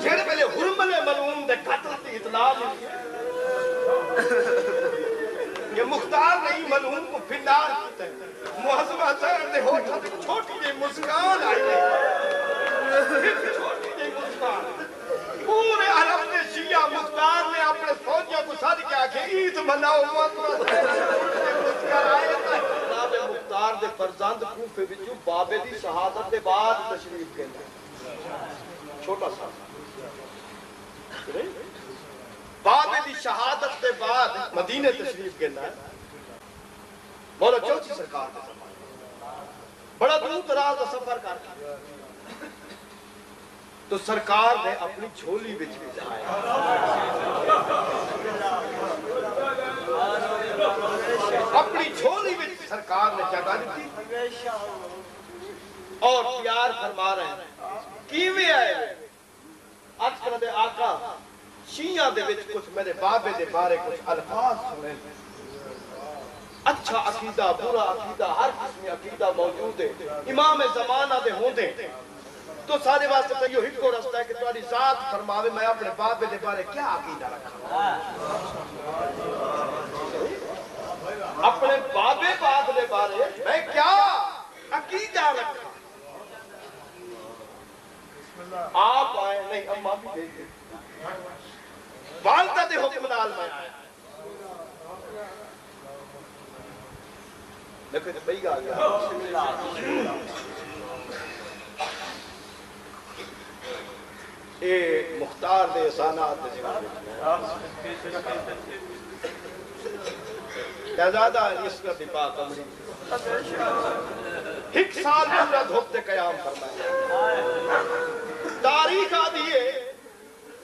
جڑے پہلے حرمل ملعون دے قتل دی اطلاع ملی یہ مختار نہیں ملعون کو پھنڈار کیتا ہے معظم حسین دے ہوٹھا تے چھوٹی جی مسکان آئی ہے چھوٹی جی مسکان پورے عرب نے شیعہ مختار نے اپنے فوجیوں کو ساتھ کیا کہ عید مناؤ مسکار آئے تھے جناب مختار دے فرزند کوفے وچوں بابے دی شہادت دے بعد تشریف گئے چھوٹا سا بابے دی شہادت دے بعد مدینے تشریف گئے مولا چوتھی سرکار دے زمانے بڑا دور دراز دا سفر کر کے تو سرکار نے اپنی جھولی وچ بھی جایا اپنی جھولی وچ سرکار نے جگہ دی اور پیار فرما رہے ہیں کیویں آئے آج کل دے آقا شیعہ دے وچ کچھ میرے بابے دے بارے کچھ الفاظ سنے اچھا عقیدہ برا عقیدہ ہر قسم عقیدہ موجود ہے امام زمانہ دے ہوندے تو سارے واسطے تو یہ ہکو رستہ ہے کہ تمہاری ذات فرماوے میں اپنے بابے دے بارے کیا عقیدہ رکھا اپنے بابے باپ دے بارے میں کیا عقیدہ رکھا آپ آئے نہیں اماں بھی بھیج دیں والدہ دے حکم نال میں آیا دیکھو جو بھئی گا گیا اے مختار دے احسانات دے شہزادہ اس کا دفاع کمری ایک سال پورا دھوپتے قیام فرمایا تاریخ آدھی ہے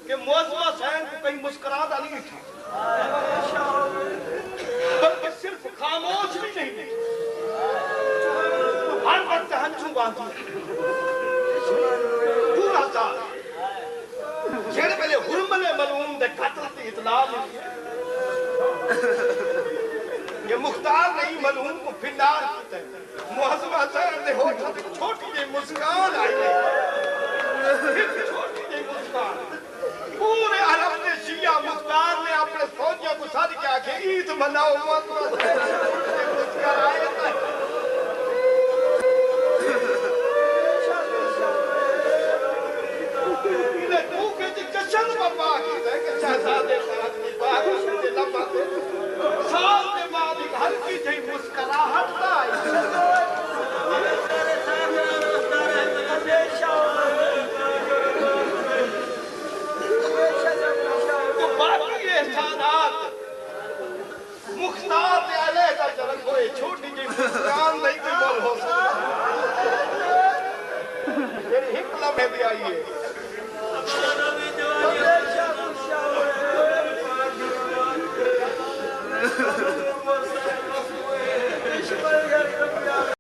کہ معظم حسین کو کہیں مسکراتا نہیں تھا بلکہ صرف خاموش بھی نہیں تھی ہر وقت ہنچوں باندھی پورا سال جڑے پہلے حرمل ملعون دے قتل دی اطلاع ملی یہ مختار نہیں ملعون کو پھنڈار کیتا ہے معظم حسین دے ہوٹھا تے چھوٹی جی مسکان آئی ہے چھوٹی جی مسکان پورے عرب نے شیعہ مختار نے اپنے فوجیوں کو ساتھ کیا کہ عید مناؤ مسکار آئے تھے جشن بابا کی ہے کہ شہزادے ساتھ کی بات سے لمبا سال کے بعد ایک ہلکی جی مسکراہٹ آئی تو باقی احسانات مختار دے علیحدہ جرک ہوئے چھوٹی جی مسکران نہیں بھی بول ہو سکتا میری حکلہ میں بھی آئی ہے